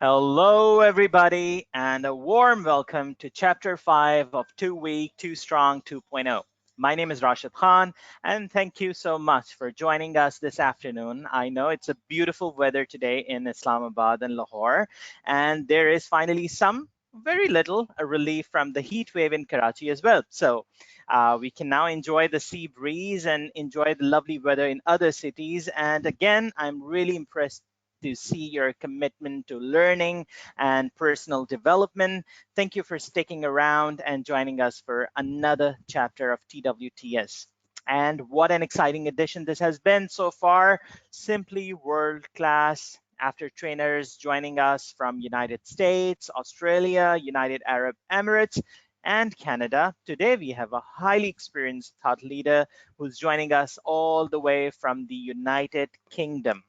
Hello, everybody, and a warm welcome to Chapter 5 of 2 Week, 2 Strong 2.0. My name is Rashid Khan, and thank you so much for joining us this afternoon. I know it's a beautiful weather today in Islamabad and Lahore, and there is finally some very little a relief from the heat wave in Karachi as well. So we can now enjoy the sea breeze and enjoy the lovely weather in other cities. And again, I'm really impressed to see your commitment to learning and personal development. Thank you for sticking around and joining us for another chapter of TWTS. And what an exciting edition this has been so far. Simply world class. After trainers joining us from United States, Australia, United Arab Emirates, and Canada. Today we have a highly experienced thought leader who's joining us all the way from the United Kingdom.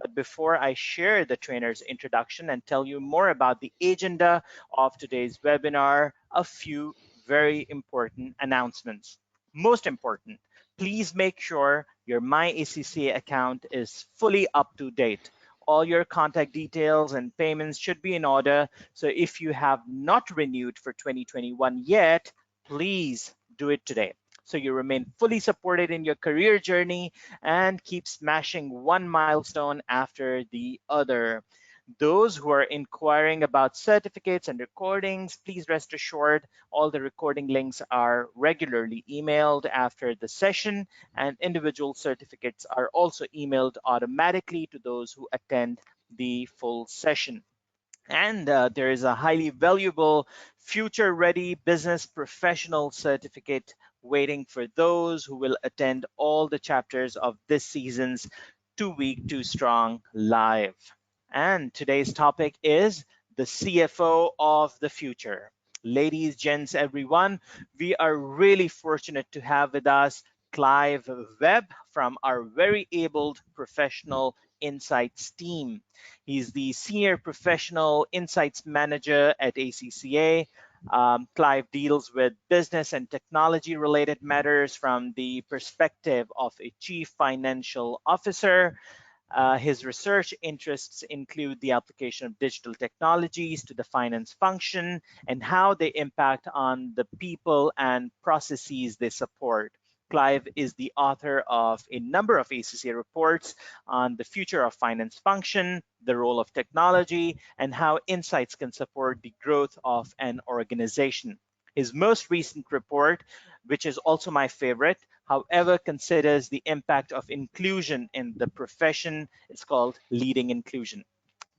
But before I share the trainer's introduction and tell you more about the agenda of today's webinar, a few very important announcements. Most important, please make sure your MyACCA account is fully up to date. All your contact details and payments should be in order. So if you have not renewed for 2021 yet, please do it today, so you remain fully supported in your career journey and keep smashing one milestone after the other. Those who are inquiring about certificates and recordings, please rest assured all the recording links are regularly emailed after the session, and individual certificates are also emailed automatically to those who attend the full session. And there is a highly valuable future ready business professional certificate waiting for those who will attend all the chapters of this season's 2 Week 2 Strong live. And today's topic is the CFO of the future. Ladies, gents, everyone, we are really fortunate to have with us Clive Webb from our very abled professional insights team. He's the Senior Professional Insights Manager at ACCA. Clive deals with business and technology related matters from the perspective of a Chief Financial Officer. His research interests include the application of digital technologies to the finance function and how they impact on the people and processes they support. Clive is the author of a number of ACCA reports on the future of finance function, the role of technology, and how insights can support the growth of an organization. His most recent report, which is also my favorite, however, considers the impact of inclusion in the profession. It's called Leading Inclusion.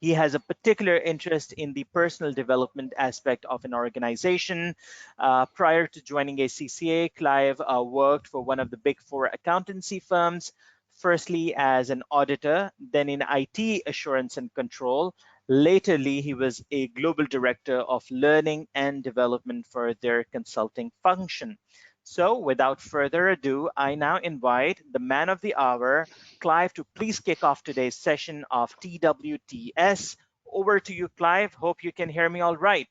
He has a particular interest in the personal development aspect of an organization. Prior to joining ACCA, Clive worked for one of the big four accountancy firms, firstly as an auditor, then in IT assurance and control. Laterly, he was a global director of learning and development for their consulting function. So without further ado, I now invite the man of the hour, Clive, to please kick off today's session of TWTS. Over to you, Clive. Hope you can hear me all right.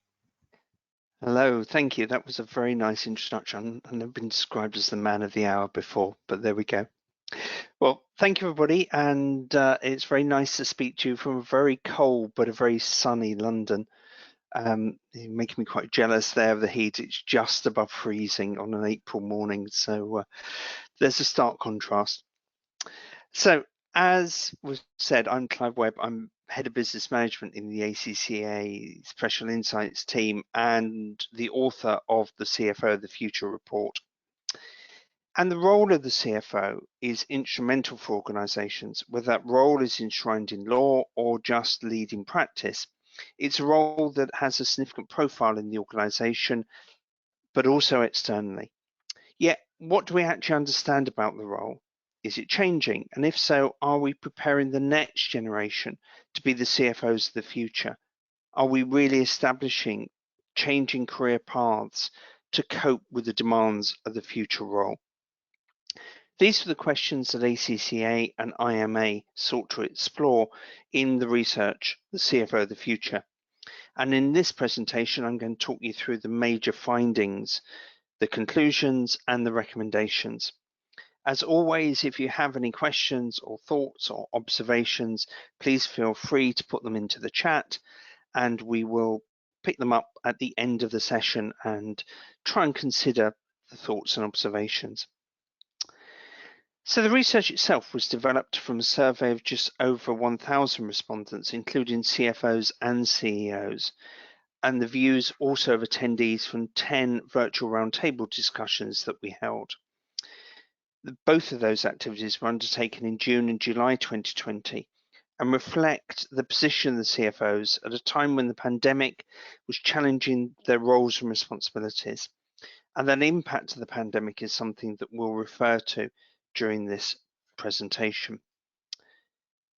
Hello, thank you. That was a very nice introduction. I've never been described as the man of the hour before, but there we go. Well, thank you, everybody, and it's very nice to speak to you from a very cold but a very sunny London. You're making me quite jealous there of the heat. It's just above freezing on an April morning, so there's a stark contrast. So, as was said, I'm Clive Webb. I'm Head of Business Management in the ACCA Special Insights team and the author of the CFO of the Future report. And the role of the CFO is instrumental for organizations, whether that role is enshrined in law or just leading practice. It's a role that has a significant profile in the organization, but also externally. Yet, what do we actually understand about the role? Is it changing? And if so, are we preparing the next generation to be the CFOs of the future? Are we really establishing changing career paths to cope with the demands of the future role? These are the questions that ACCA and IMA sought to explore in the research, the CFO of the future. And in this presentation, I'm going to talk you through the major findings, the conclusions, and the recommendations. As always, if you have any questions or thoughts or observations, please feel free to put them into the chat. and we will pick them up at the end of the session and try and consider the thoughts and observations. So the research itself was developed from a survey of just over 1,000 respondents, including CFOs and CEOs, and the views also of attendees from 10 virtual roundtable discussions that we held. Both of those activities were undertaken in June and July 2020 and reflect the position of the CFOs at a time when the pandemic was challenging their roles and responsibilities. And that impact of the pandemic is something that we'll refer to during this presentation.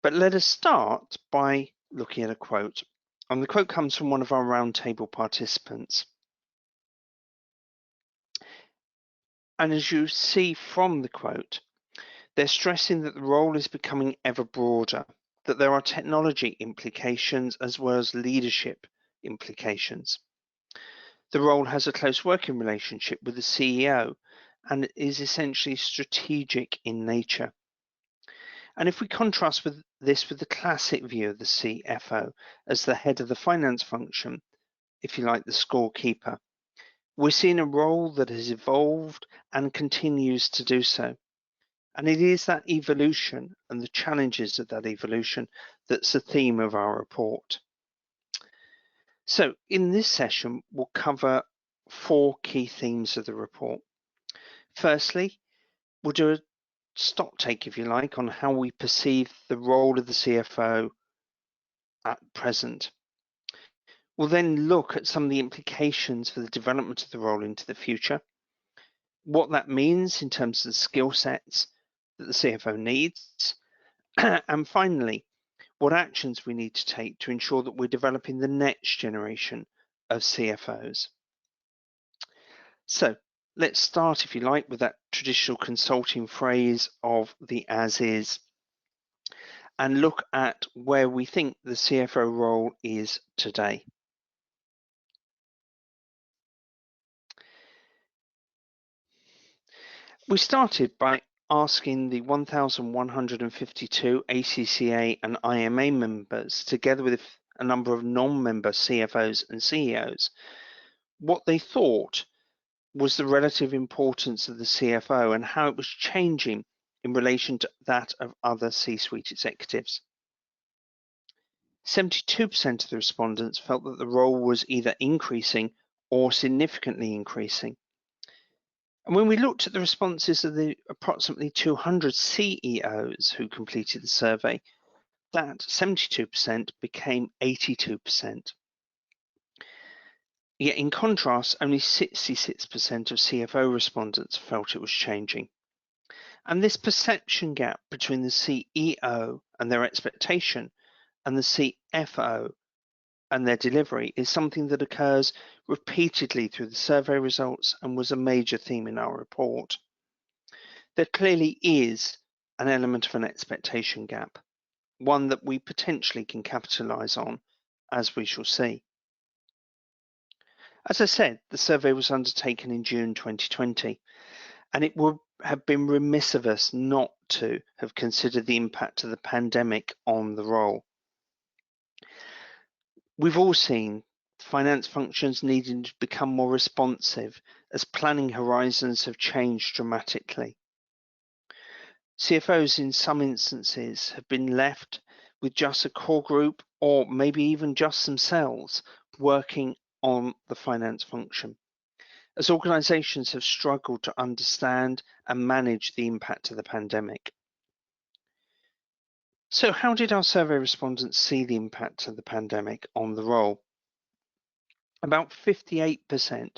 But let us start by looking at a quote. And the quote comes from one of our roundtable participants. And as you see from the quote, they're stressing that the role is becoming ever broader, that there are technology implications as well as leadership implications. The role has a close working relationship with the CEO and is essentially strategic in nature. And if we contrast this with the classic view of the CFO as the head of the finance function, if you like, the scorekeeper, we're seeing a role that has evolved and continues to do so. And it is that evolution and the challenges of that evolution that's the theme of our report. So in this session, we'll cover 4 key themes of the report. Firstly, we'll do a stock take, if you like, on how we perceive the role of the CFO at present. We'll then look at some of the implications for the development of the role into the future, what that means in terms of the skill sets that the CFO needs, and finally, what actions we need to take to ensure that we're developing the next generation of CFOs. So let's start, if you like, with that traditional consulting phrase of the as is, and look at where we think the CFO role is today. We started by asking the 1,152 ACCA and IMA members, together with a number of non-member CFOs and CEOs, what they thought was the relative importance of the CFO and how it was changing in relation to that of other C-suite executives. 72% of the respondents felt that the role was either increasing or significantly increasing. And when we looked at the responses of the approximately 200 CEOs who completed the survey, that 72% became 82%. Yet in contrast, only 66% of CFO respondents felt it was changing. And this perception gap between the CEO and their expectation and the CFO and their delivery is something that occurs repeatedly through the survey results and was a major theme in our report. There clearly is an element of an expectation gap, one that we potentially can capitalize on, as we shall see. As I said, the survey was undertaken in June 2020, and it would have been remiss of us not to have considered the impact of the pandemic on the role. We've all seen finance functions needing to become more responsive as planning horizons have changed dramatically. CFOs in some instances have been left with just a core group or maybe even just themselves working on the finance function, as organizations have struggled to understand and manage the impact of the pandemic. So how did our survey respondents see the impact of the pandemic on the role? About 58%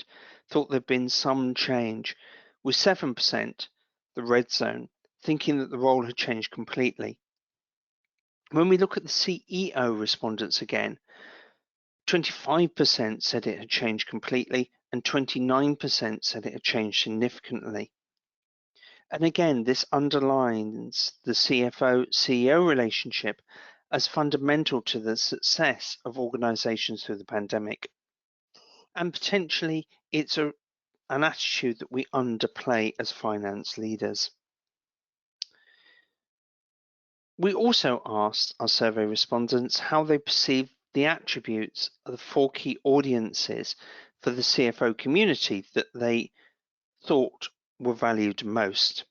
thought there'd been some change, with 7%, the red zone, thinking that the role had changed completely. When we look at the CEO respondents again, 25% said it had changed completely and 29% said it had changed significantly. And again, this underlines the CFO-CEO relationship as fundamental to the success of organizations through the pandemic. And potentially it's an attitude that we underplay as finance leaders. We also asked our survey respondents how they perceive the attributes of the 4 key audiences for the CFO community that they thought were valued most.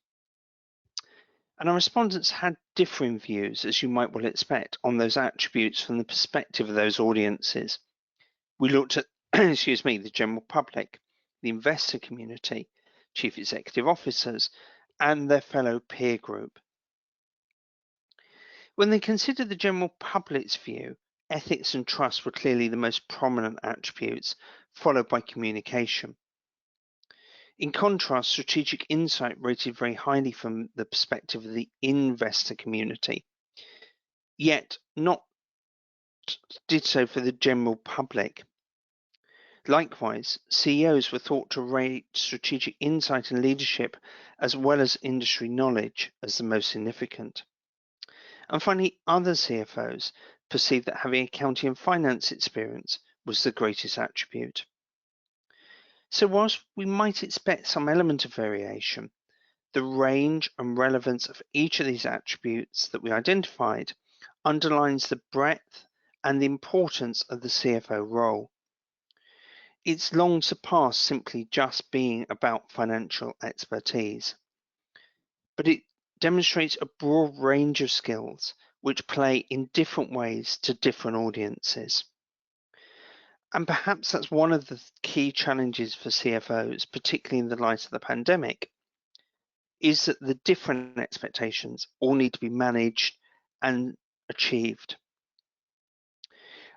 And our respondents had differing views, as you might well expect, on those attributes from the perspective of those audiences. We looked at, excuse me, the general public, the investor community, chief executive officers, and their fellow peer group. When they considered the general public's view, ethics and trust were clearly the most prominent attributes, followed by communication. In contrast, strategic insight rated very highly from the perspective of the investor community, yet not did so for the general public. Likewise, CEOs were thought to rate strategic insight and leadership as well as industry knowledge as the most significant. And finally, other CFOs perceived that having accounting and finance experience was the greatest attribute. So whilst we might expect some element of variation, the range and relevance of each of these attributes that we identified underlines the breadth and the importance of the CFO role. It's long surpassed simply just being about financial expertise, but it demonstrates a broad range of skills which play in different ways to different audiences. And perhaps that's one of the key challenges for CFOs, particularly in the light of the pandemic, is that the different expectations all need to be managed and achieved.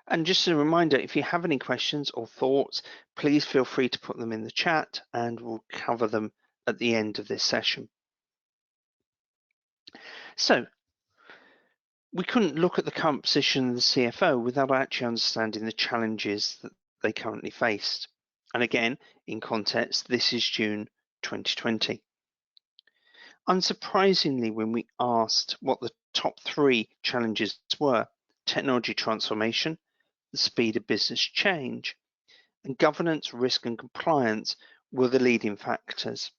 And just a reminder, if you have any questions or thoughts, please feel free to put them in the chat and we'll cover them at the end of this session. So, we couldn't look at the current position of the CFO without actually understanding the challenges that they currently faced. And again, in context, this is June 2020. Unsurprisingly, when we asked what the top 3 challenges were, technology transformation, the speed of business change, and governance, risk and compliance were the leading factors.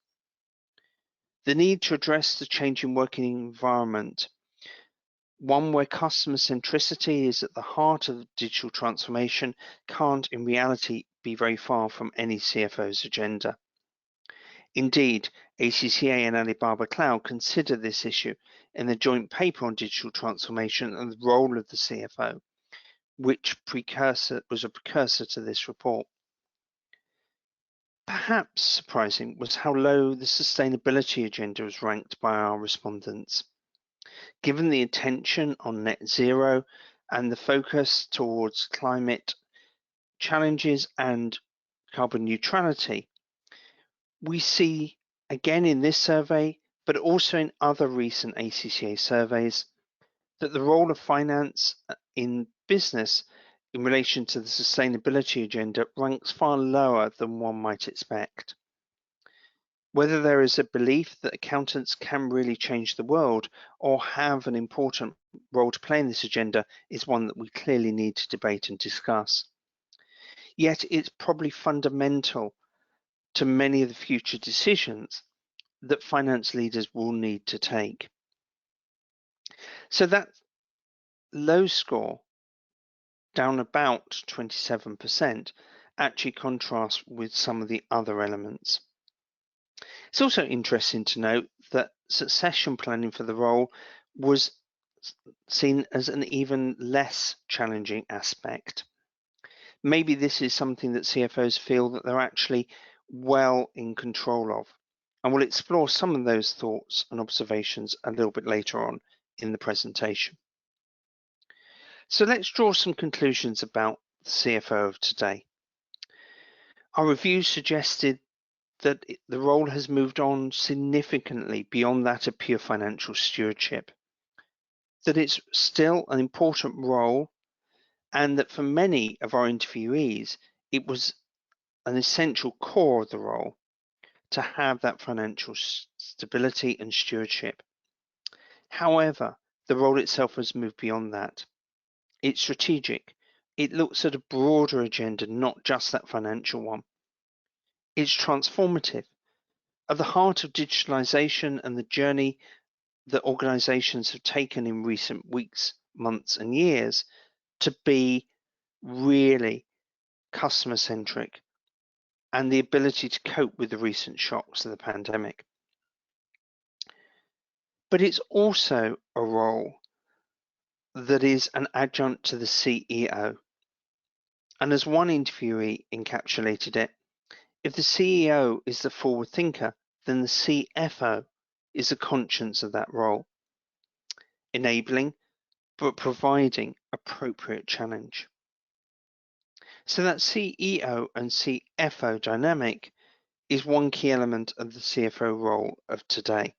The need to address the changing working environment, one where customer centricity is at the heart of digital transformation, can't in reality be very far from any CFO's agenda. Indeed, ACCA and Alibaba Cloud consider this issue in the joint paper on digital transformation and the role of the CFO, which was a precursor to this report. Perhaps surprising was how low the sustainability agenda was ranked by our respondents. Given the attention on net zero and the focus towards climate challenges and carbon neutrality, we see again in this survey, but also in other recent ACCA surveys, that the role of finance in business in relation to the sustainability agenda ranks far lower than one might expect. Whether there is a belief that accountants can really change the world or have an important role to play in this agenda is one that we clearly need to debate and discuss. Yet it's probably fundamental to many of the future decisions that finance leaders will need to take. So that low score, down about 27%, actually contrasts with some of the other elements. It's also interesting to note that succession planning for the role was seen as an even less challenging aspect. Maybe this is something that CFOs feel that they're actually well in control of, and we'll explore some of those thoughts and observations a little bit later on in the presentation. So let's draw some conclusions about the CFO of today. Our review suggested that the role has moved on significantly beyond that of pure financial stewardship, that it's still an important role, and that for many of our interviewees, it was an essential core of the role to have that financial stability and stewardship. However, the role itself has moved beyond that. It's strategic. It looks at a broader agenda, not just that financial one. It's transformative. At the heart of digitalization and the journey that organizations have taken in recent weeks, months, and years to be really customer-centric and the ability to cope with the recent shocks of the pandemic. But it's also a role that is an adjunct to the CEO. And as one interviewee encapsulated it, if the CEO is the forward thinker, then the CFO is the conscience of that role, enabling but providing appropriate challenge. So that CEO and CFO dynamic is one key element of the CFO role of today.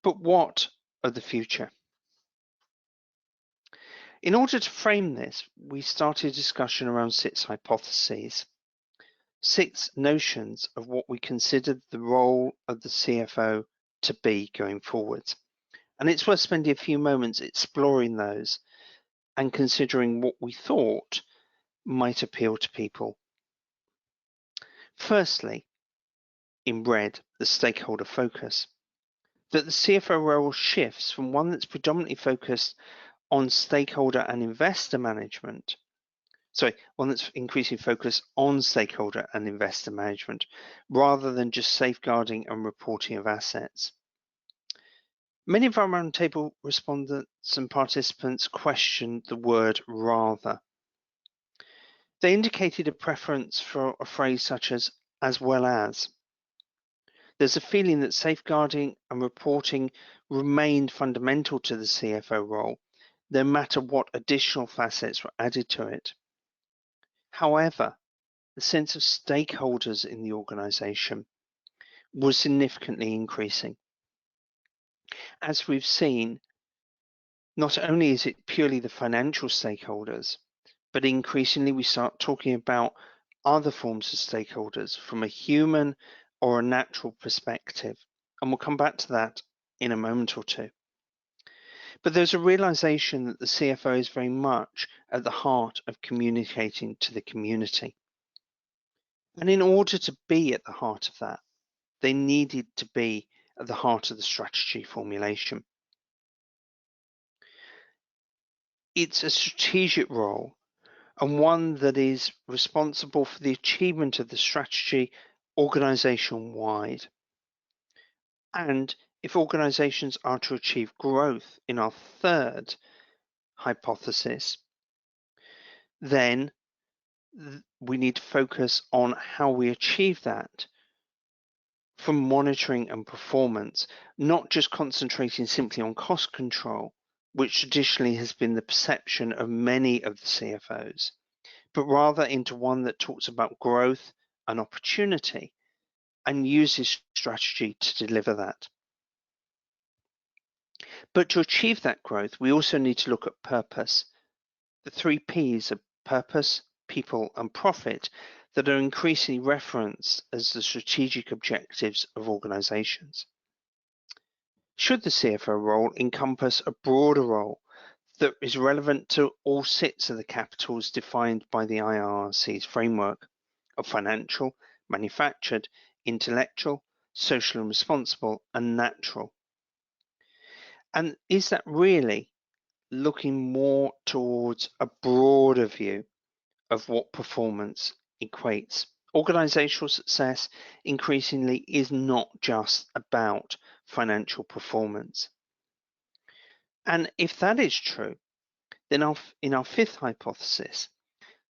But what of the future? In order to frame this, we started a discussion around 6 hypotheses, 6 notions of what we considered the role of the CFO to be going forward. And it's worth spending a few moments exploring those and considering what we thought might appeal to people. Firstly, in red, the stakeholder focus, that the CFO role shifts from one that's predominantly focused on stakeholder and investor management, one that's increasingly focused on stakeholder and investor management, rather than just safeguarding and reporting of assets. Many of our roundtable respondents and participants questioned the word rather. They indicated a preference for a phrase such as well as. There's a feeling that safeguarding and reporting remained fundamental to the CFO role, no matter what additional facets were added to it. However, the sense of stakeholders in the organization was significantly increasing. As we've seen, not only is it purely the financial stakeholders, but increasingly we start talking about other forms of stakeholders from a human or a natural perspective. And we'll come back to that in a moment or two. But there's a realization that the CFO is very much at the heart of communicating to the community. And in order to be at the heart of that, they needed to be at the heart of the strategy formulation. It's a strategic role and one that is responsible for the achievement of the strategy organization-wide. And if organizations are to achieve growth in our third hypothesis, then we need to focus on how we achieve that from monitoring and performance, not just concentrating simply on cost control, which traditionally has been the perception of many of the CFOs, but rather into one that talks about growth and opportunity and uses strategy to deliver that. But to achieve that growth, we also need to look at purpose. The 3 Ps of purpose, people, and profit that are increasingly referenced as the strategic objectives of organizations. Should the CFO role encompass a broader role that is relevant to all 6 of the capitals defined by the IRRC's framework of financial, manufactured, intellectual, social and responsible, and natural? And is that really looking more towards a broader view of what performance equates? Organizational success increasingly is not just about financial performance. And if that is true, then in our 5th hypothesis,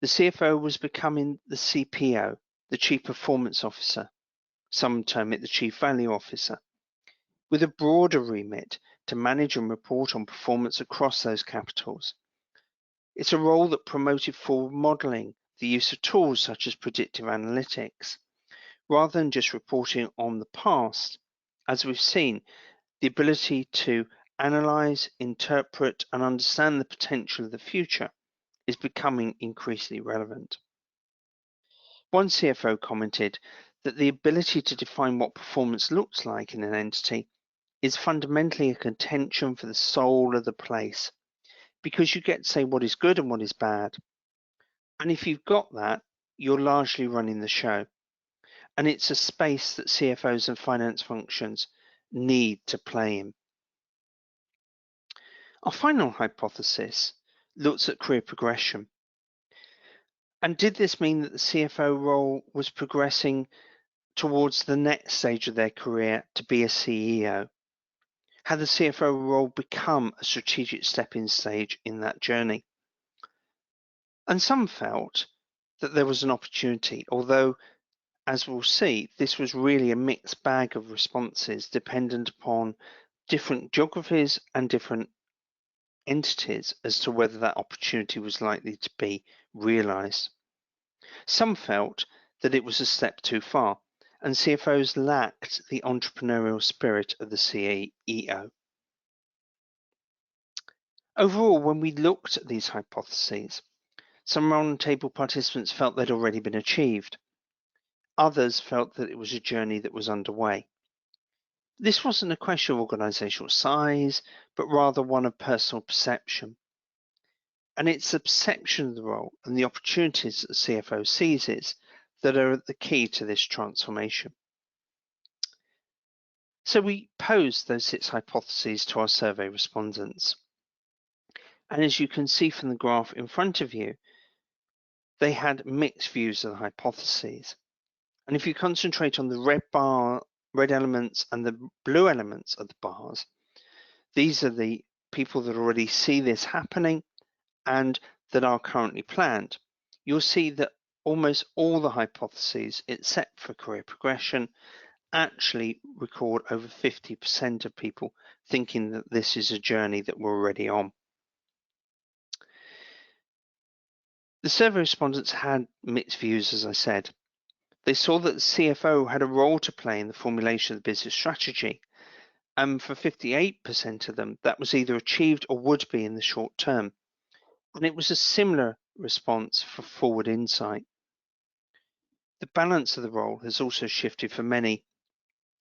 the CFO was becoming the CPO, the Chief Performance Officer, some term it the Chief Value Officer, with a broader remit to manage and report on performance across those capitals. It's a role that promoted forward modeling, the use of tools such as predictive analytics, rather than just reporting on the past. As we've seen, the ability to analyze, interpret, and understand the potential of the future is becoming increasingly relevant. One CFO commented that the ability to define what performance looks like in an entity is fundamentally a contention for the soul of the place, because you get to say what is good and what is bad. And if you've got that, you're largely running the show. And it's a space that CFOs and finance functions need to play in. Our final hypothesis looked at career progression. And did this mean that the CFO role was progressing towards the next stage of their career to be a CEO? Had the CFO role become a strategic stepping stage in that journey? And some felt that there was an opportunity, although, as we'll see, this was really a mixed bag of responses dependent upon different geographies and different entities as to whether that opportunity was likely to be realised. Some felt that it was a step too far, and CFOs lacked the entrepreneurial spirit of the CEO. Overall, when we looked at these hypotheses, some roundtable participants felt they'd already been achieved. Others felt that it was a journey that was underway. This wasn't a question of organisational size, but rather one of personal perception. And it's the perception of the role and the opportunities that the CFO seizes that are the key to this transformation. So we posed those 6 hypotheses to our survey respondents. And as you can see from the graph in front of you, they had mixed views of the hypotheses. And if you concentrate on the red elements and the blue elements of the bars, these are the people that already see this happening and that are currently planned. You'll see that almost all the hypotheses, except for career progression, actually record over 50% of people thinking that this is a journey that we're already on. The survey respondents had mixed views, as I said. They saw that the CFO had a role to play in the formulation of the business strategy, and for 58% of them, that was either achieved or would be in the short term. And it was a similar response for forward insight. The balance of the role has also shifted for many,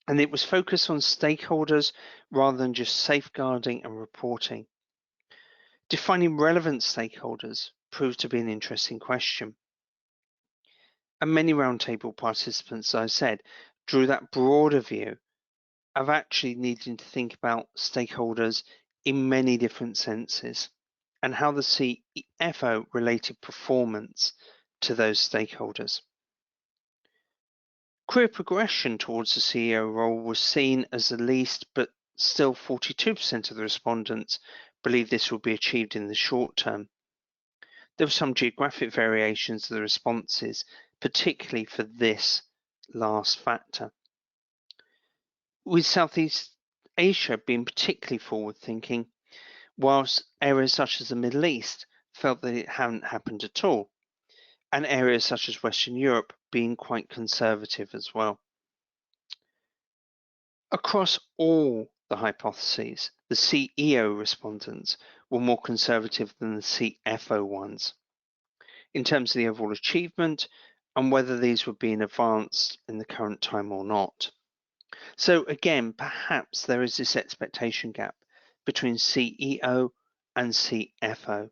and it was focused on stakeholders rather than just safeguarding and reporting. Defining relevant stakeholders proved to be an interesting question. And many roundtable participants, as I said, drew that broader view of actually needing to think about stakeholders in many different senses and how the CFO related performance to those stakeholders. Career progression towards the CEO role was seen as the least, but still 42% of the respondents believe this will be achieved in the short term. There were some geographic variations of the responses, particularly for this last factor, with Southeast Asia being particularly forward-thinking, whilst areas such as the Middle East felt that it hadn't happened at all, and areas such as Western Europe being quite conservative as well. Across all the hypotheses, the CEO respondents were more conservative than the CFO ones in terms of the overall achievement and whether these were being advanced in the current time or not. So again, perhaps there is this expectation gap between CEO and CFO,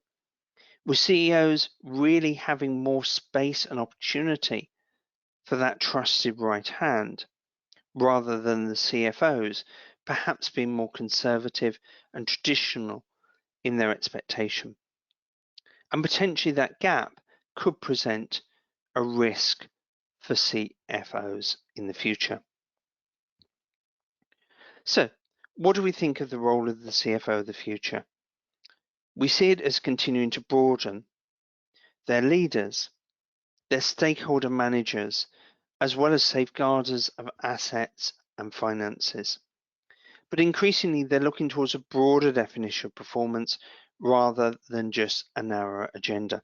with CEOs really having more space and opportunity for that trusted right hand, rather than the CFOs perhaps being more conservative and traditional in their expectation. And potentially that gap could present a risk for CFOs in the future. So, what do we think of the role of the CFO of the future? We see it as continuing to broaden their leaders, their stakeholder managers, as well as safeguarders of assets and finances. But increasingly, they're looking towards a broader definition of performance rather than just a narrower agenda.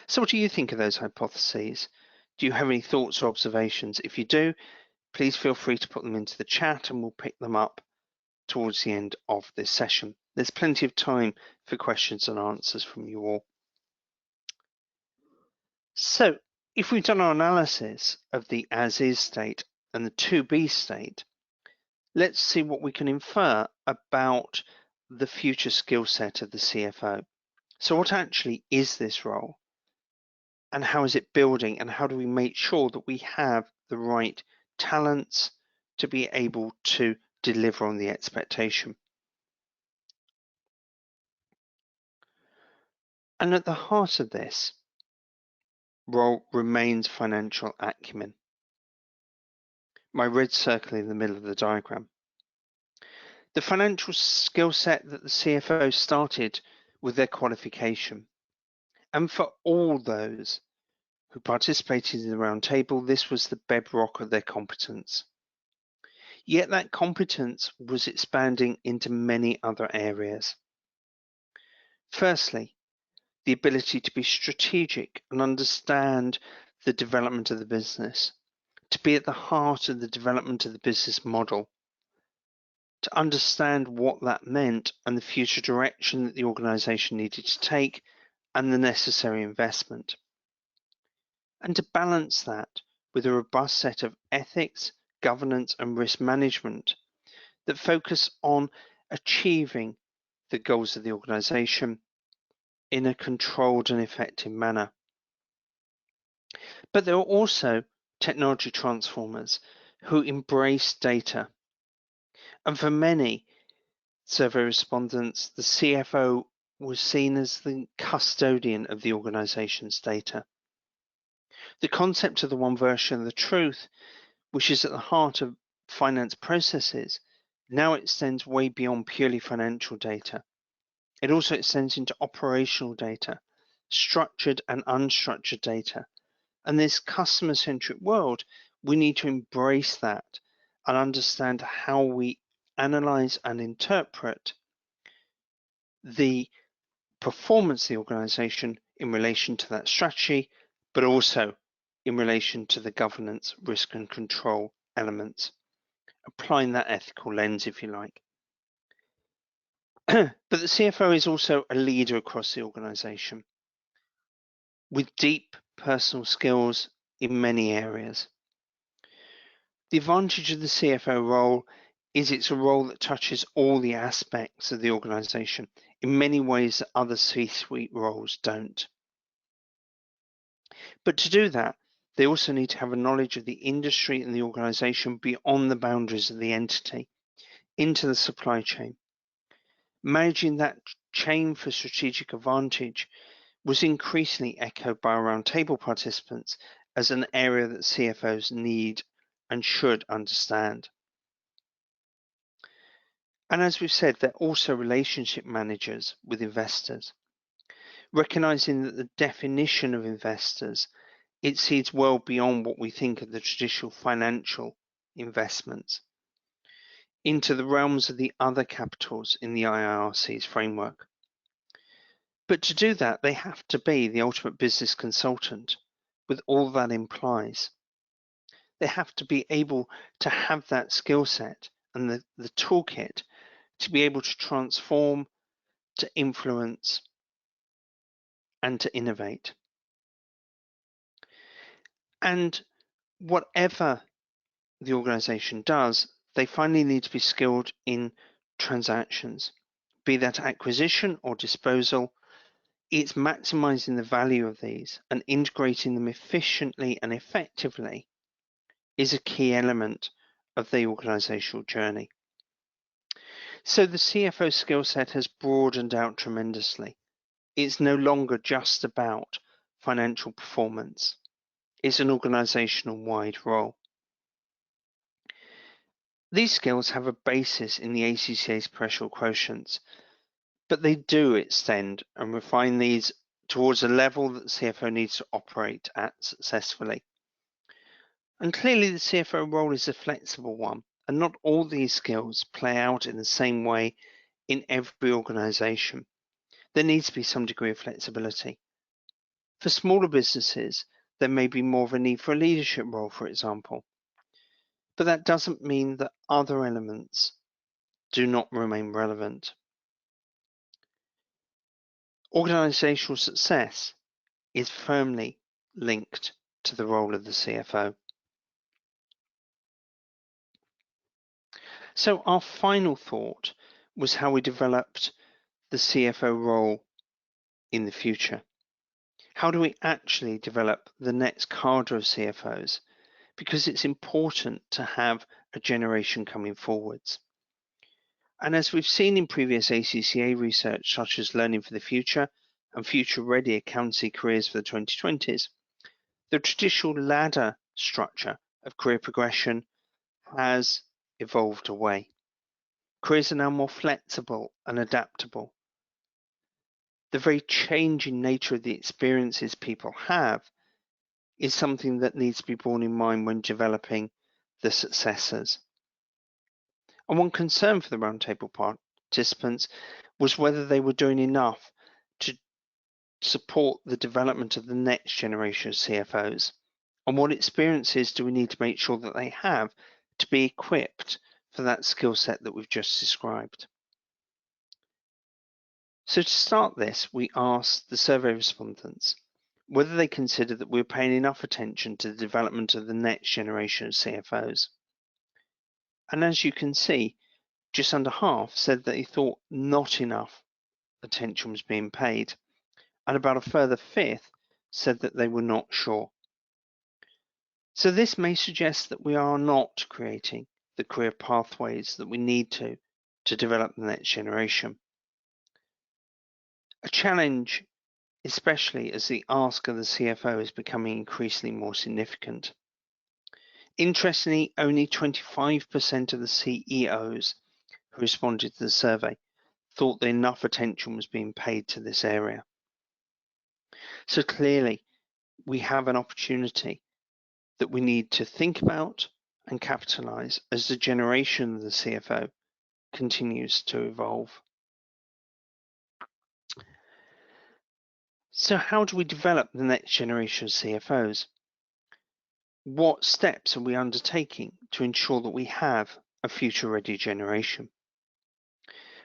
So what do you think of those hypotheses? Do you have any thoughts or observations? If you do, please feel free to put them into the chat and we'll pick them up towards the end of this session. There's plenty of time for questions and answers from you all. So if we've done our analysis of the as-is state and the to-be state, let's see what we can infer about the future skill set of the CFO. So what actually is this role? And how is it building? And how do we make sure that we have the right talents to be able to deliver on the expectation? And at the heart of this role remains financial acumen. My red circle in the middle of the diagram. The financial skill set that the CFO started with their qualification. And for all those who participated in the roundtable, this was the bedrock of their competence. Yet that competence was expanding into many other areas. Firstly, the ability to be strategic and understand the development of the business, to be at the heart of the development of the business model, to understand what that meant and the future direction that the organization needed to take and the necessary investment. And to balance that with a robust set of ethics, governance, and risk management that focus on achieving the goals of the organization in a controlled and effective manner. But there are also technology transformers who embrace data. And for many survey respondents, the CFO was seen as the custodian of the organization's data. The concept of the one version of the truth, which is at the heart of finance processes, now extends way beyond purely financial data. It also extends into operational data, structured and unstructured data. And this customer-centric world, we need to embrace that and understand how we analyze and interpret the performance of the organization in relation to that strategy, but also in relation to the governance, risk and control elements, applying that ethical lens, if you like. But the CFO is also a leader across the organization with deep personal skills in many areas. The advantage of the CFO role is it's a role that touches all the aspects of the organization in many ways that other C-suite roles don't. But to do that, they also need to have a knowledge of the industry and the organization beyond the boundaries of the entity into the supply chain. Managing that chain for strategic advantage was increasingly echoed by roundtable participants as an area that CFOs need and should understand. And as we've said, they're also relationship managers with investors, recognizing that the definition of investors exceeds well beyond what we think of the traditional financial investments into the realms of the other capitals in the IIRC's framework. But to do that, they have to be the ultimate business consultant with all that implies. They have to be able to have that skill set and the toolkit to be able to transform, to influence, and to innovate. And whatever the organization does, they finally need to be skilled in transactions, be that acquisition or disposal. It's maximizing the value of these and integrating them efficiently and effectively is a key element of the organizational journey. So the CFO skill set has broadened out tremendously. It's no longer just about financial performance. It's an organizational-wide role. These skills have a basis in the ACCA's pressure quotients, but they do extend and refine these towards a level that the CFO needs to operate at successfully. And clearly the CFO role is a flexible one, and not all these skills play out in the same way in every organization. There needs to be some degree of flexibility. For smaller businesses, there may be more of a need for a leadership role, for example. But that doesn't mean that other elements do not remain relevant. Organizational success is firmly linked to the role of the CFO. So our final thought was how we developed the CFO role in the future. How do we actually develop the next cadre of CFOs? Because it's important to have a generation coming forwards. And as we've seen in previous ACCA research, such as Learning for the Future and future-ready accountancy careers for the 2020s, the traditional ladder structure of career progression has evolved away. Careers are now more flexible and adaptable. The very changing nature of the experiences people have is something that needs to be borne in mind when developing the successors. And one concern for the roundtable participants was whether they were doing enough to support the development of the next generation of CFOs, and what experiences do we need to make sure that they have to be equipped for that skill set that we've just described. So to start this, we asked the survey respondents whether they considered that we were paying enough attention to the development of the next generation of CFOs. And as you can see, just under half said that they thought not enough attention was being paid, and about a further fifth said that they were not sure. So this may suggest that we are not creating the career pathways that we need to develop the next generation. A challenge, especially as the ask of the CFO is becoming increasingly more significant. Interestingly, only 25% of the CEOs who responded to the survey thought that enough attention was being paid to this area. So clearly, we have an opportunity that we need to think about and capitalize as the generation of the CFO continues to evolve. So how do we develop the next generation of CFOs? What steps are we undertaking to ensure that we have a future-ready generation?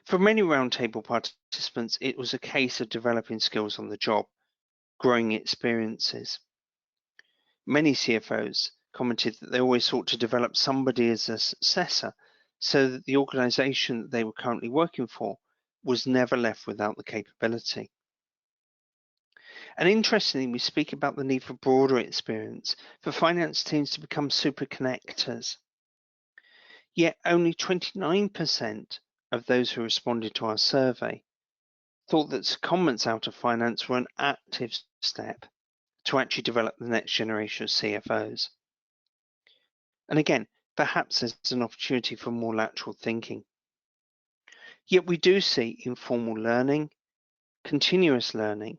For many roundtable participants, it was a case of developing skills on the job, growing experiences. Many CFOs commented that they always sought to develop somebody as a successor so that the organization that they were currently working for was never left without the capability. And interestingly, we speak about the need for broader experience, for finance teams to become super connectors. Yet only 29% of those who responded to our survey thought that secondments out of finance were an active step to actually develop the next generation of CFOs. And again, perhaps there's an opportunity for more lateral thinking. Yet we do see informal learning, continuous learning,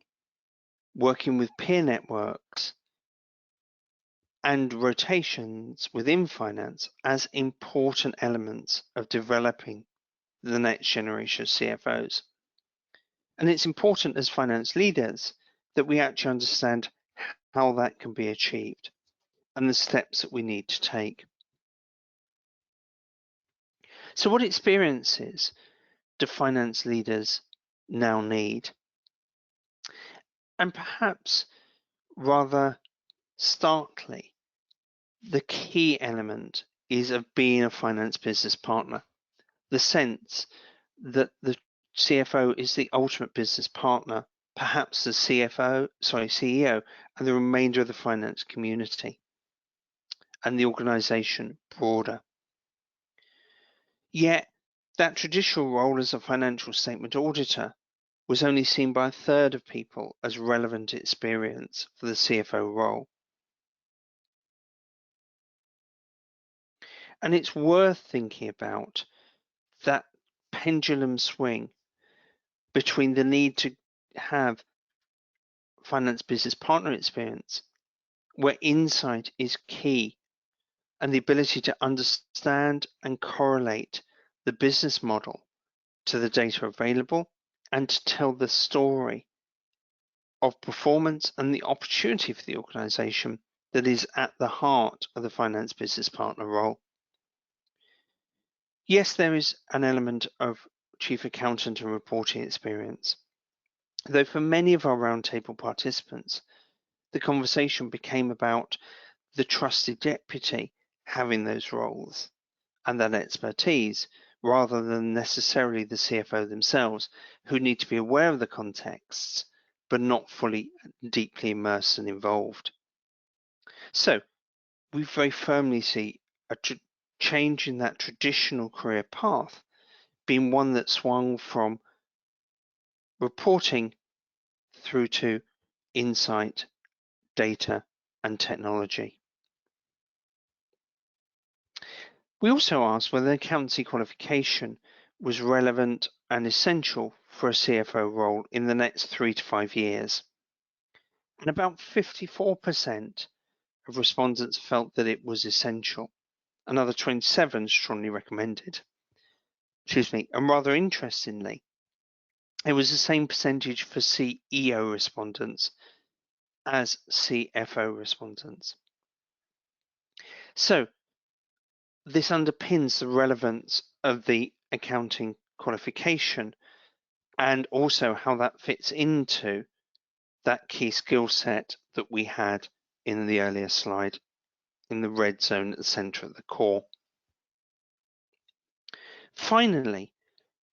working with peer networks, and rotations within finance as important elements of developing the next generation of CFOs. And it's important as finance leaders that we actually understand how that can be achieved and the steps that we need to take. So what experiences do finance leaders now need? And perhaps rather starkly, the key element is of being a finance business partner. The sense that the CFO is the ultimate business partner, perhaps the CEO, and the remainder of the finance community and the organization broader. Yet that traditional role as a financial statement auditor was only seen by a third of people as relevant experience for the CFO role. And it's worth thinking about that pendulum swing between the need to have finance business partner experience, where insight is key, and the ability to understand and correlate the business model to the data available and to tell the story of performance and the opportunity for the organization that is at the heart of the finance business partner role. Yes, there is an element of chief accountant and reporting experience, though for many of our roundtable participants, the conversation became about the trusted deputy having those roles and that expertise, rather than necessarily the CFO themselves, who need to be aware of the contexts, but not fully deeply immersed and involved. So we very firmly see a change in that traditional career path being one that swung from reporting through to insight, data, and technology. We also asked whether accountancy qualification was relevant and essential for a CFO role in the next 3 to 5 years. And about 54% of respondents felt that it was essential. Another 27 strongly recommended. And rather interestingly, it was the same percentage for CEO respondents as CFO respondents. So this underpins the relevance of the accounting qualification and also how that fits into that key skill set that we had in the earlier slide in the red zone at the center of the core. Finally,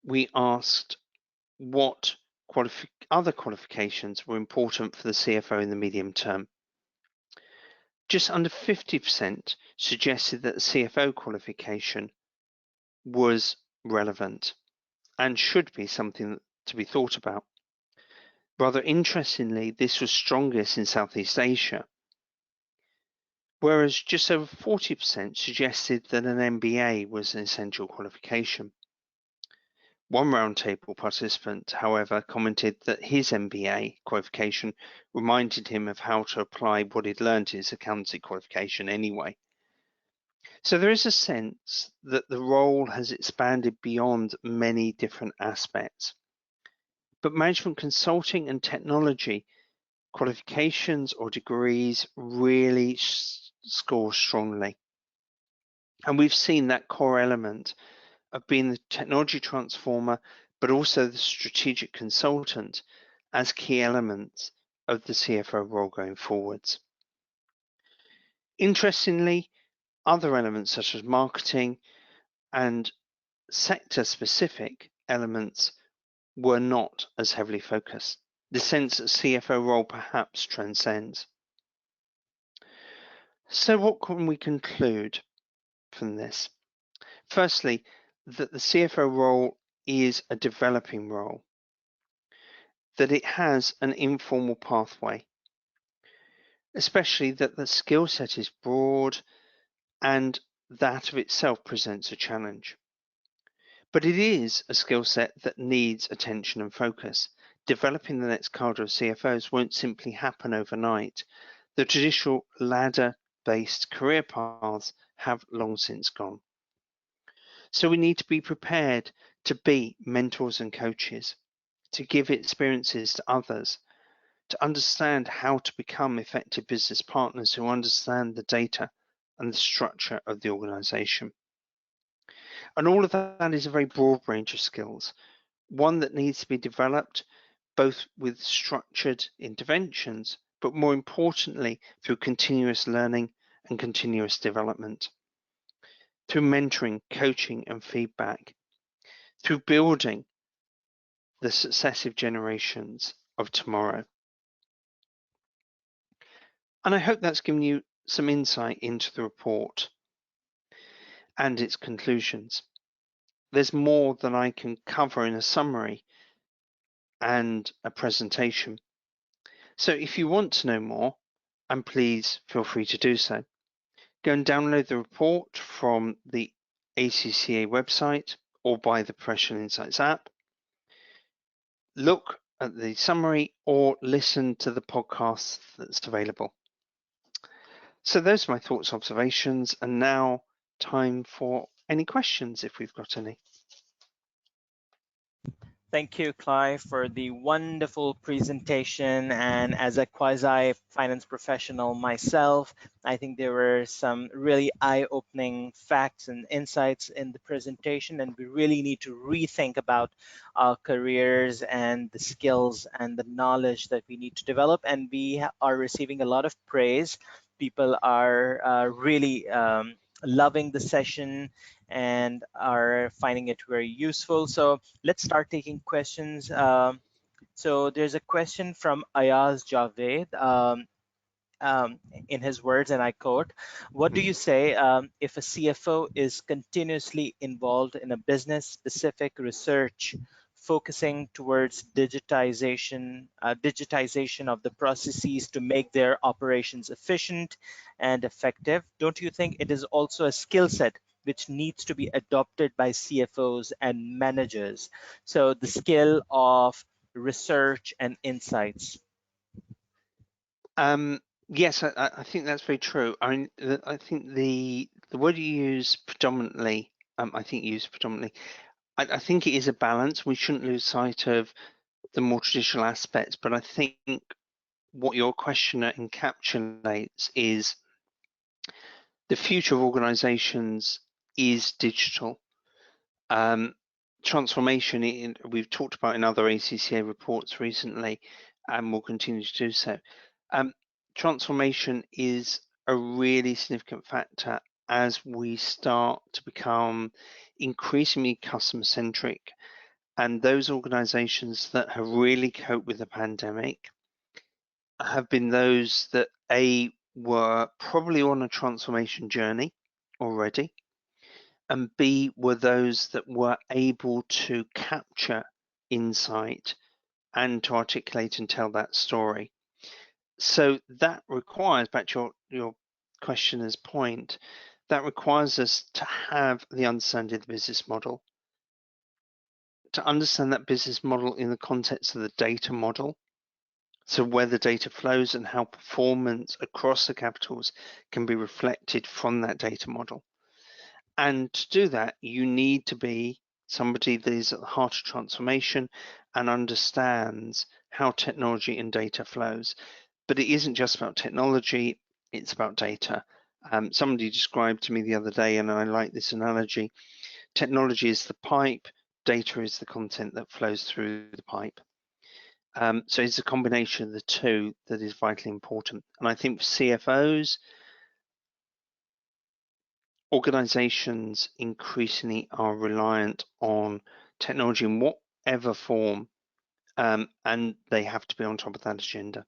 we asked what other qualifications were important for the CFO in the medium term. Just under 50% suggested that the CFO qualification was relevant and should be something to be thought about. Rather interestingly, this was strongest in Southeast Asia, whereas just over 40% suggested that an MBA was an essential qualification. One roundtable participant, however, commented that his MBA qualification reminded him of how to apply what he'd learned in his accountancy qualification anyway. So there is a sense that the role has expanded beyond many different aspects. But management consulting and technology qualifications or degrees really score strongly. And we've seen that core element of being the technology transformer, but also the strategic consultant as key elements of the CFO role going forwards. Interestingly, other elements such as marketing and sector-specific elements were not as heavily focused. The sense that CFO role perhaps transcends. So what can we conclude from this? Firstly, that the CFO role is a developing role, that it has an informal pathway, especially that the skill set is broad and that of itself presents a challenge. But it is a skill set that needs attention and focus. Developing the next cadre of CFOs won't simply happen overnight. The traditional ladder-based career paths have long since gone. So we need to be prepared to be mentors and coaches, to give experiences to others, to understand how to become effective business partners who understand the data and the structure of the organization. And all of that is a very broad range of skills, one that needs to be developed both with structured interventions, but more importantly, through continuous learning and continuous development, through mentoring, coaching, and feedback, through building the successive generations of tomorrow. And I hope that's given you some insight into the report and its conclusions. There's more than I can cover in a summary and a presentation. So if you want to know more, and please feel free to do so, go and download the report from the ACCA website or by the Professional Insights app. Look at the summary or listen to the podcast that's available. So those are my thoughts, observations, and now time for any questions if we've got any. Thank you, Clive, for the wonderful presentation. And as a quasi finance professional myself, I think there were some really eye-opening facts and insights in the presentation, and we really need to rethink about our careers and the skills and the knowledge that we need to develop. And we are receiving a lot of praise. People are really loving the session and are finding it very useful. So let's start taking questions. So there's a question from Ayaz Javed. In his words, and I quote, what do you say if a CFO is continuously involved in a business-specific research focusing towards digitization of the processes to make their operations efficient and effective, don't you think it is also a skill set which needs to be adopted by CFOs and managers? So the skill of research and insights. Yes, I think that's very true. I think the word you use predominantly, I think you use predominantly. I think it is a balance. We shouldn't lose sight of the more traditional aspects, but I think what your question encapsulates is the future of organizations is digital. Transformation, we've talked about in other ACCA reports recently, and will continue to do so. Transformation is a really significant factor as we start to become increasingly customer centric. And those organizations that have really coped with the pandemic have been those that were probably on a transformation journey already, and B, were those that were able to capture insight and to articulate and tell that story. So that requires, back to your questioner's point, that requires us to have the understanding of the business model, to understand that business model in the context of the data model, so where the data flows and how performance across the capitals can be reflected from that data model. And to do that, you need to be somebody that is at the heart of transformation and understands how technology and data flows. But it isn't just about technology, it's about data. Somebody described to me the other day, and I like this analogy, technology is the pipe, data is the content that flows through the pipe. So it's a combination of the two that is vitally important. And I think for CFOs, organizations increasingly are reliant on technology in whatever form, and they have to be on top of that agenda.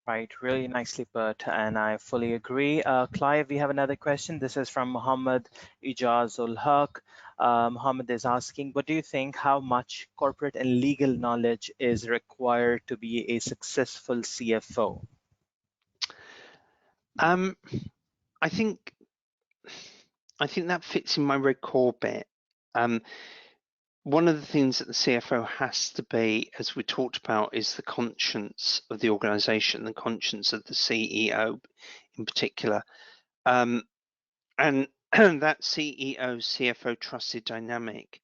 Right, really nicely put, and I fully agree. Clive, we have another question. This is from Mohammed Ijazul Haq. Mohammed is asking, what do you think, how much corporate and legal knowledge is required to be a successful CFO? I think that fits in my red core bit. One of the things that the CFO has to be, as we talked about, is the conscience of the organization, the conscience of the CEO in particular. And that CEO CFO trusted dynamic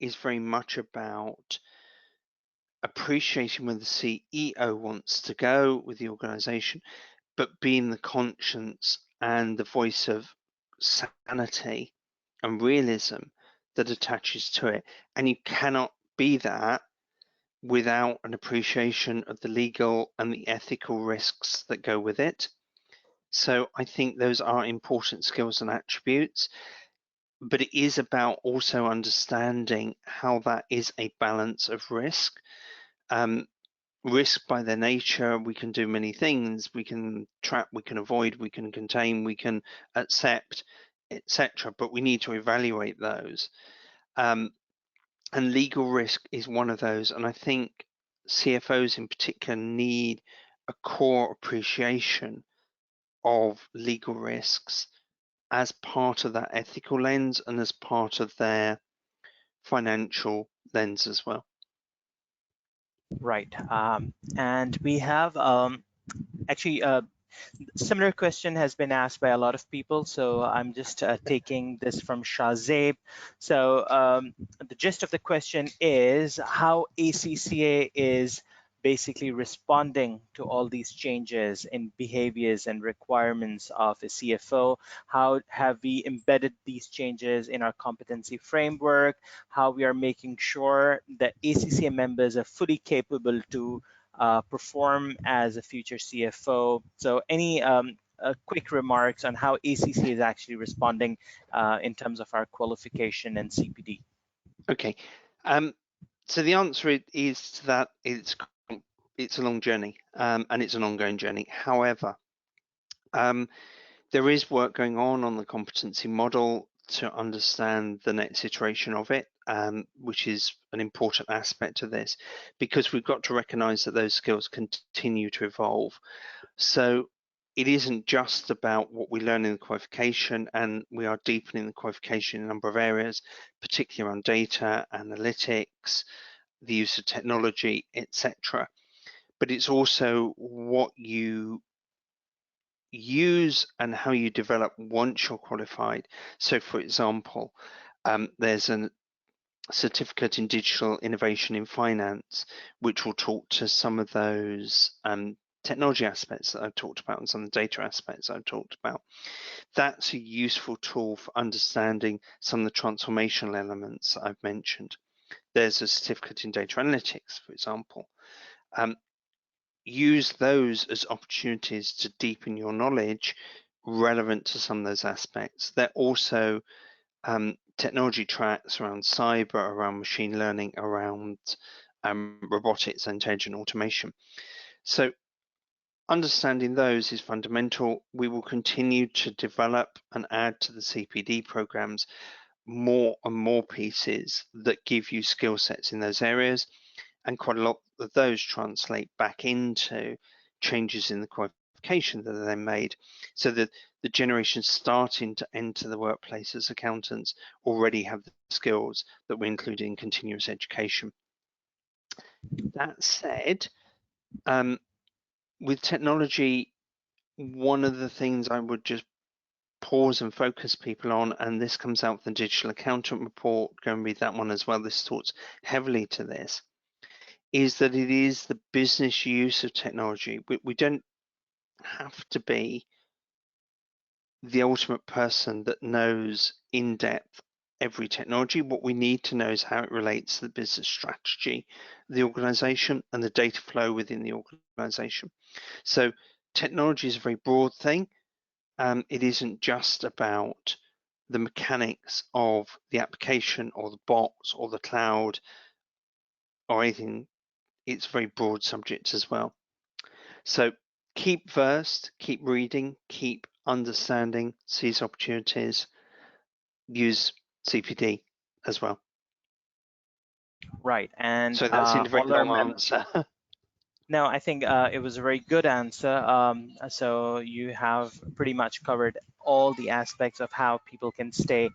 is very much about appreciating where the CEO wants to go with the organization, but being the conscience and the voice of sanity and realism that attaches to it. And you cannot be that without an appreciation of the legal and the ethical risks that go with it. So I think those are important skills and attributes, but it is about also understanding how that is a balance of risk. Risk by their nature, we can do many things. We can trap, we can avoid, we can contain, we can accept, etc. But we need to evaluate those. And legal risk is one of those. And I think CFOs in particular need a core appreciation of legal risks as part of that ethical lens and as part of their financial lens as well. Right. And we have actually similar question has been asked by a lot of people, so I'm just taking this from Shahzaib. So the gist of the question is how ACCA is basically responding to all these changes in behaviors and requirements of a CFO. How have we embedded these changes in our competency framework? How we are making sure that ACCA members are fully capable to perform as a future CFO. So any quick remarks on how ACC is actually responding in terms of our qualification and CPD? Okay, so the answer is to that it's a long journey and it's an ongoing journey. However, there is work going on the competency model to understand the next iteration of it. which is an important aspect of this, because we've got to recognize that those skills continue to evolve. So it isn't just about what we learn in the qualification, and we are deepening the qualification in a number of areas, particularly around data, analytics, the use of technology, etc. But it's also what you use and how you develop once you're qualified. So for example, there's a certificate in digital innovation in finance, which will talk to some of those technology aspects that I've talked about and some of the data aspects I've talked about. That's a useful tool for understanding some of the transformational elements that I've mentioned. There's a certificate in data analytics, for example. Use those as opportunities to deepen your knowledge relevant to some of those aspects. They're also technology tracks around cyber, around machine learning, around robotics and intelligent automation. So understanding those is fundamental. We will continue to develop and add to the CPD programs more and more pieces that give you skill sets in those areas, and quite a lot of those translate back into changes in the qualification that are then made, so that the generation starting to enter the workplace as accountants already have the skills that we include in continuous education. That said, with technology, one of the things I would just pause and focus people on, and this comes out from the Digital Accountant Report, go and read that one as well, this talks heavily to this, is that it is the business use of technology. We don't have to be the ultimate person that knows in depth every technology. What we need to know is how it relates to the business strategy of the organization and the data flow within the organization. So technology is a very broad thing. It isn't just about the mechanics of the application or the bots or the cloud or anything. It's a very broad subject as well. So keep versed, keep reading, keep understanding, seize opportunities, use CPD as well. Right. And So that seemed a very all our long answer. No, I think it was a very good answer. So you have pretty much covered all the aspects of how people can stay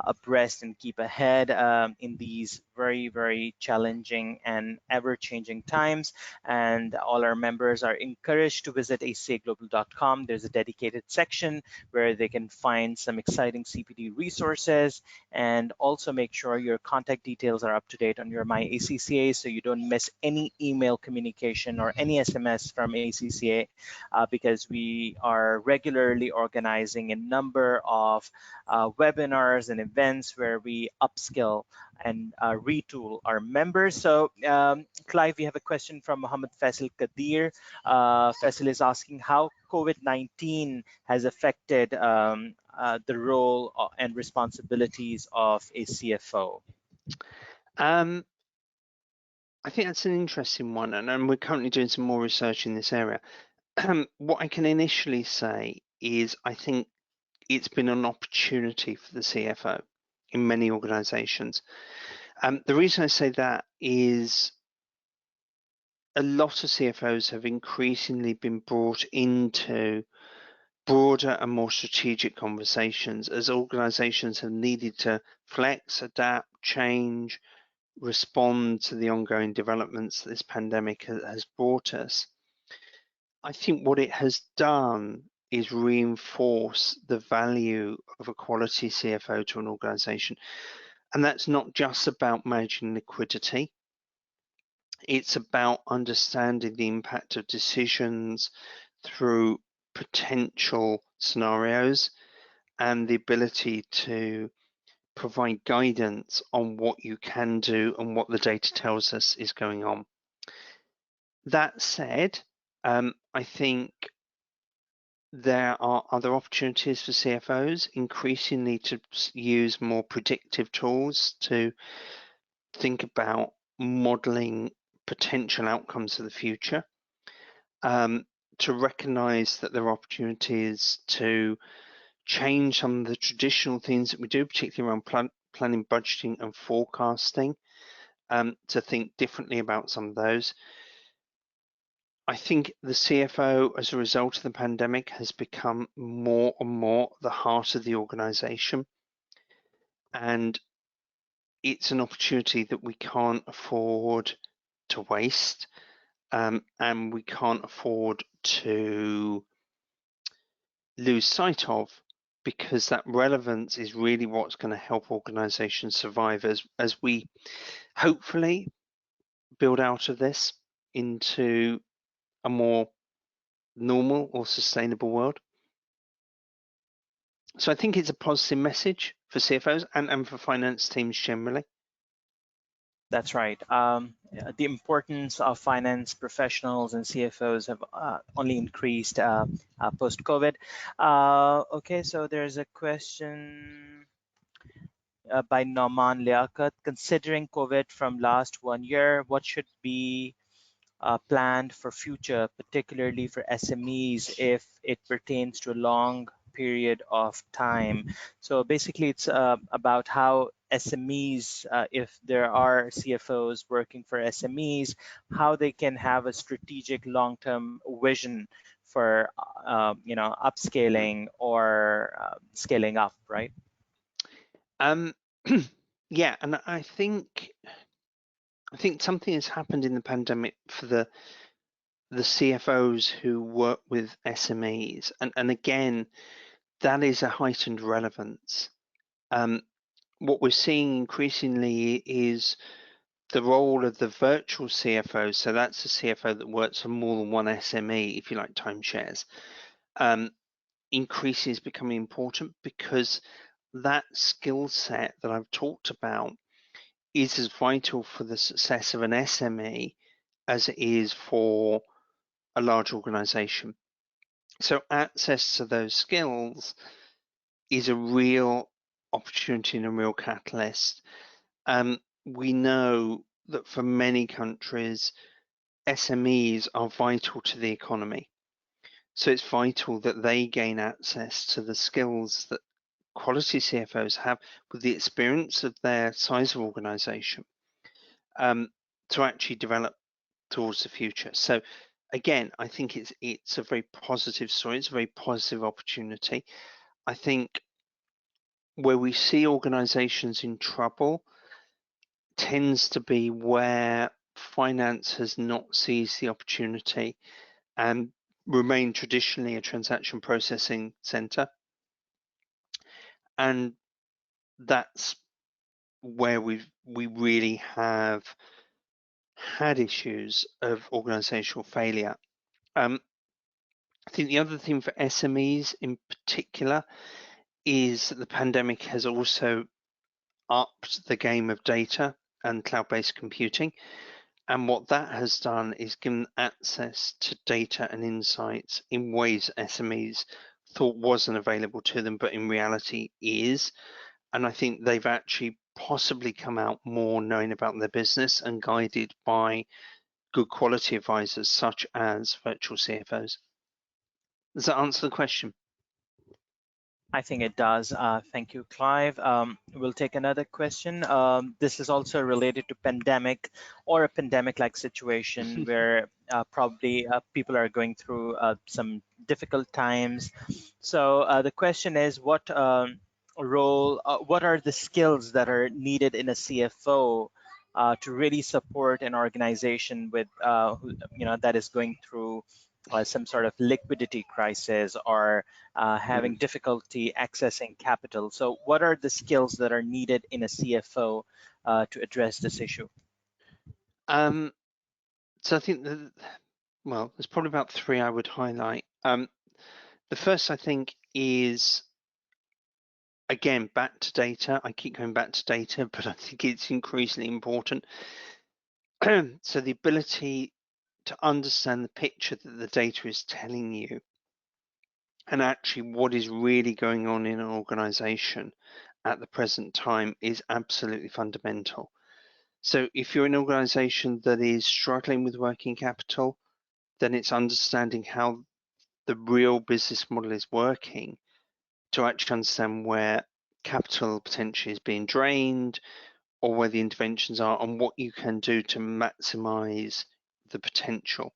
abreast and keep ahead in these very, very challenging and ever-changing times. And all our members are encouraged to visit acaglobal.com. There's a dedicated section where they can find some exciting CPD resources, and also make sure your contact details are up to date on your My ACCA so you don't miss any email communication or any SMS from ACCA, because we are regularly organizing a number of webinars and events where we upskill and retool our members. So Clive, we have a question from Mohammed Faisal Kadir. Faisal is asking how COVID-19 has affected the role and responsibilities of a CFO. I think that's an interesting one, and we're currently doing some more research in this area. What I can initially say is I think it's been an opportunity for the CFO in many organizations. The reason I say that is a lot of CFOs have increasingly been brought into broader and more strategic conversations as organizations have needed to flex, adapt, change, respond to the ongoing developments that this pandemic has brought us. I think what it has done is reinforce the value of a quality CFO to an organization. And that's not just about managing liquidity. It's about understanding the impact of decisions through potential scenarios and the ability to provide guidance on what you can do and what the data tells us is going on. That said, I think there are other opportunities for CFOs increasingly to use more predictive tools to think about modeling potential outcomes for the future, to recognize that there are opportunities to change some of the traditional things that we do, particularly around planning, budgeting, and forecasting, to think differently about some of those. I think the CFO, as a result of the pandemic, has become more and more the heart of the organization. And it's an opportunity that we can't afford to waste, and we can't afford to lose sight of, because that relevance is really what's going to help organizations survive as we hopefully build out of this into a more normal or sustainable world. So I think it's a positive message for CFOs and for finance teams generally. That's right. The importance of finance professionals and CFOs have only increased post-COVID. Okay, so there's a question by Nauman Liaquat. Considering COVID from last 1 year, what should be planned for future, particularly for SMEs, if it pertains to a long period of time? So basically, it's about how SMEs, if there are CFOs working for SMEs, how they can have a strategic long-term vision for upscaling or scaling up, right? Yeah, and I think something has happened in the pandemic for the CFOs who work with SMEs, and again, that is a heightened relevance. What we're seeing increasingly is the role of the virtual CFO. So that's a CFO that works for more than one SME, if you like, timeshares. Increases becoming important because that skill set that I've talked about is as vital for the success of an SME as it is for a large organization. So access to those skills is a real opportunity and a real catalyst. We know that for many countries, SMEs are vital to the economy. So it's vital that they gain access to the skills that quality CFOs have with the experience of their size of organization, to actually develop towards the future. So again, I think it's a very positive story. It's a very positive opportunity. I think where we see organizations in trouble tends to be where finance has not seized the opportunity and remained traditionally a transaction processing center. And that's where we really have had issues of organizational failure. I think the other thing for SMEs in particular is that the pandemic has also upped the game of data and cloud-based computing. And what that has done is given access to data and insights in ways SMEs thought wasn't available to them, but in reality is. And I think they've actually possibly come out more knowing about their business and guided by good quality advisors such as virtual CFOs. Does that answer the question? I think it does. Thank you, Clive. We'll take another question. This is also related to pandemic or a pandemic-like situation where probably people are going through some difficult times. So the question is, what what are the skills that are needed in a CFO to really support an organization with, that is going through some sort of liquidity crisis or having difficulty accessing capital? So what are the skills that are needed in a CFO to address this issue? So I think there's probably about three I would highlight. The first, I think, is, again, back to data. I keep going back to data, but I think it's increasingly important. So the ability to understand the picture that the data is telling you and actually what is really going on in an organization at the present time is absolutely fundamental. So if you're an organization that is struggling with working capital, then it's understanding how the real business model is working to actually understand where capital potentially is being drained, or where the interventions are, and what you can do to maximize the potential.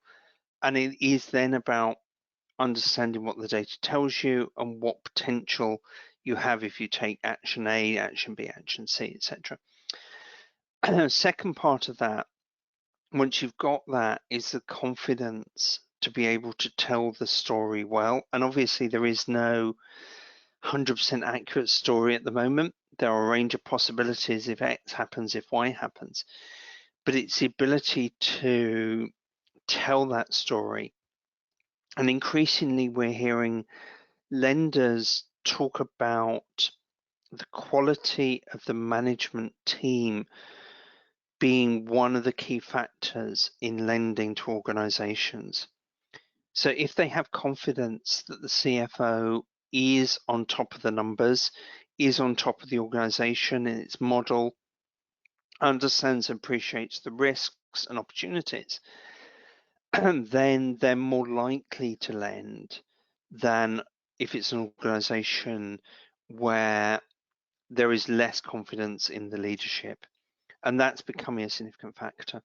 And it is then about understanding what the data tells you and what potential you have if you take action A, action B, action C, etc. Second part of that, once you've got that, is the confidence to be able to tell the story well. And obviously there is no 100% accurate story at the moment. There are a range of possibilities if X happens, if Y happens. But it's the ability to tell that story. And increasingly we're hearing lenders talk about the quality of the management team being one of the key factors in lending to organizations. So if they have confidence that the CFO is on top of the numbers, is on top of the organization and its model, understands and appreciates the risks and opportunities, then they're more likely to lend than if it's an organization where there is less confidence in the leadership. And that's becoming a significant factor.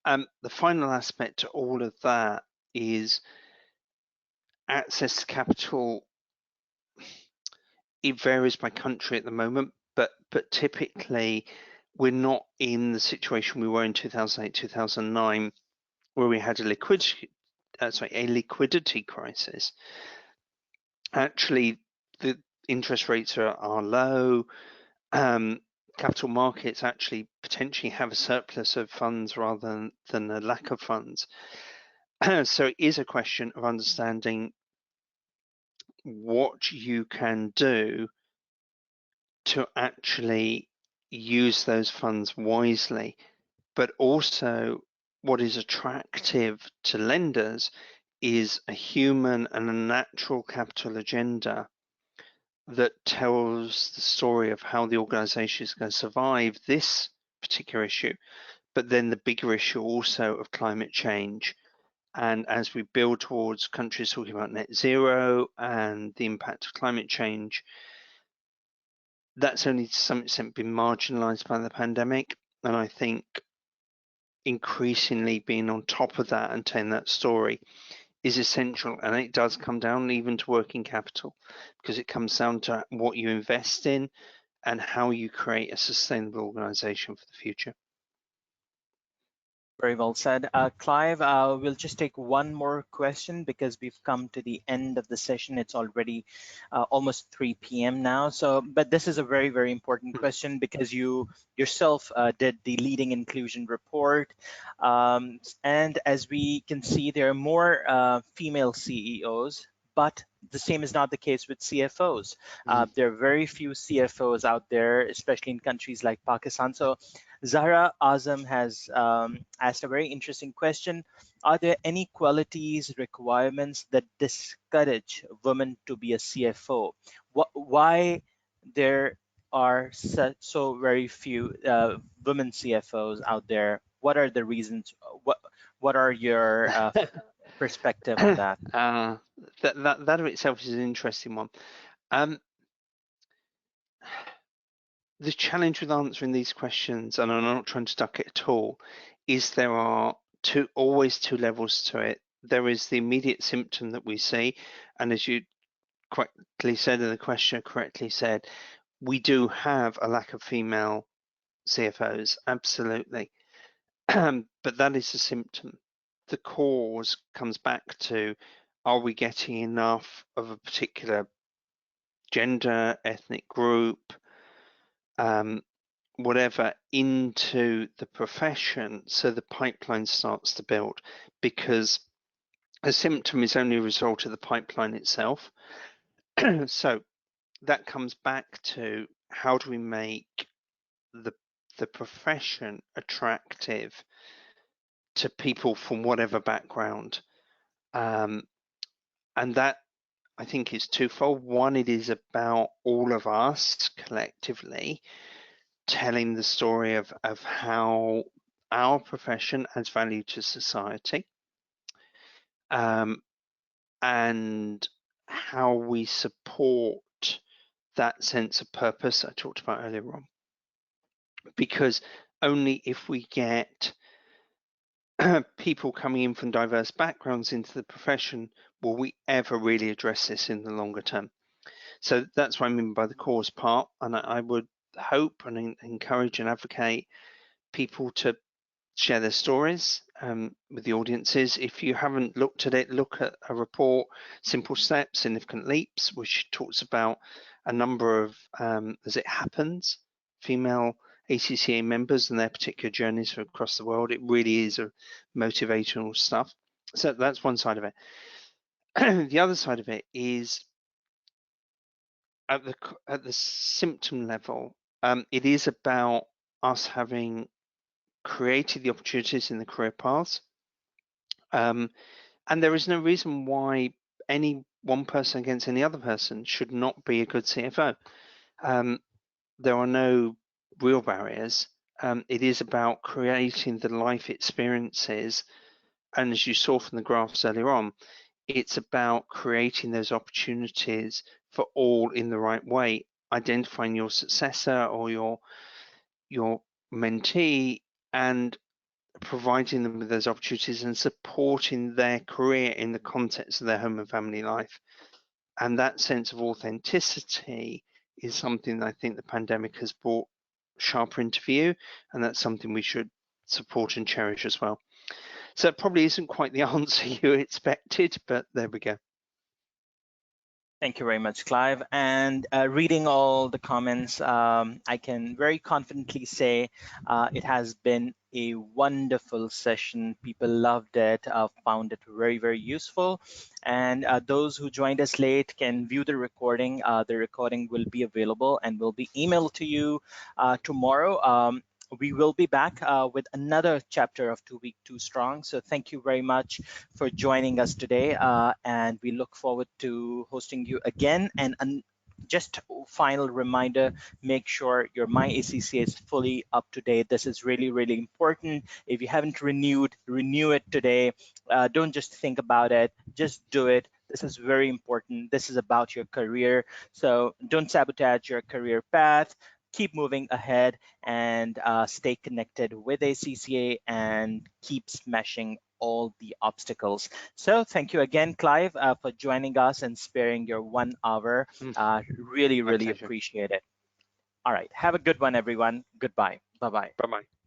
The final aspect to all of that is access to capital. It varies by country at the moment, but typically we're not in the situation we were in 2008, 2009, where we had a liquidity crisis. Actually, the interest rates are low. Capital markets actually potentially have a surplus of funds rather than a lack of funds. So it is a question of understanding what you can do to actually use those funds wisely, but also what is attractive to lenders is a human and a natural capital agenda that tells the story of how the organization is going to survive this particular issue, but then the bigger issue also of climate change. And as we build towards countries talking about net zero and the impact of climate change, that's only to some extent been marginalized by the pandemic. And I think increasingly being on top of that and telling that story is essential. And it does come down even to working capital, because it comes down to what you invest in and how you create a sustainable organization for the future. Very well said. Clive, we'll just take one more question because we've come to the end of the session. It's already almost 3 p.m. now. So, but this is a very, very important question because you yourself did the leading inclusion report. And as we can see, there are more female CEOs, but the same is not the case with CFOs. There are very few CFOs out there, especially in countries like Pakistan. So Zahra Azam has asked a very interesting question. Are there any qualities, requirements that discourage women to be a CFO? Why there are so very few women CFOs out there? What are the reasons? What are your perspective on that? That of itself is an interesting one. The challenge with answering these questions, and I'm not trying to duck it at all, is there are always two levels to it. There is the immediate symptom that we see, and as you correctly said, and the questioner correctly said, we do have a lack of female CFOs, absolutely. But that is a symptom. The cause comes back to, are we getting enough of a particular gender, ethnic group, whatever, into the profession so the pipeline starts to build? Because a symptom is only a result of the pipeline itself. So that comes back to, how do we make the profession attractive to people from whatever background? And that, I think, is twofold. One, it is about all of us collectively telling the story of how our profession adds value to society, and how we support that sense of purpose I talked about earlier on. Because only if we get people coming in from diverse backgrounds into the profession will we ever really address this in the longer term. So that's what I mean by the cause part, and I would hope and encourage and advocate people to share their stories with the audiences. If you haven't looked at it, look at a report, Simple Steps, Significant Leaps, which talks about a number of, as it happens, female ACCA members and their particular journeys across the world. It really is a motivational stuff. So that's one side of it. The other side of it is at the symptom level. It is about us having created the opportunities in the career paths, and there is no reason why any one person against any other person should not be a good CFO. There are no real barriers. It is about creating the life experiences, and as you saw from the graphs earlier on, it's about creating those opportunities for all in the right way, identifying your successor or your mentee and providing them with those opportunities and supporting their career in the context of their home and family life. And that sense of authenticity is something that I think the pandemic has brought sharper into view, and that's something we should support and cherish as well. So it probably isn't quite the answer you expected, but there we go. Thank you very much, Clive. And reading all the comments, I can very confidently say it has been a wonderful session. People loved it, found it very, very useful. And those who joined us late can view the recording. The recording will be available and will be emailed to you tomorrow. We will be back with another chapter of 2 Week Too Strong. So thank you very much for joining us today, and we look forward to hosting you again. And just final reminder, make sure your MyACCA is fully up to date. This is really, really important. If you haven't renewed, renew it today. Don't just think about it, just do it. This is very important. This is about your career. So don't sabotage your career path. Keep moving ahead and stay connected with ACCA and keep smashing all the obstacles. So thank you again, Clive, for joining us and sparing your 1 hour. Really, My really pleasure. appreciate it. All right. Have a good one, everyone. Goodbye. Bye-bye. Bye-bye.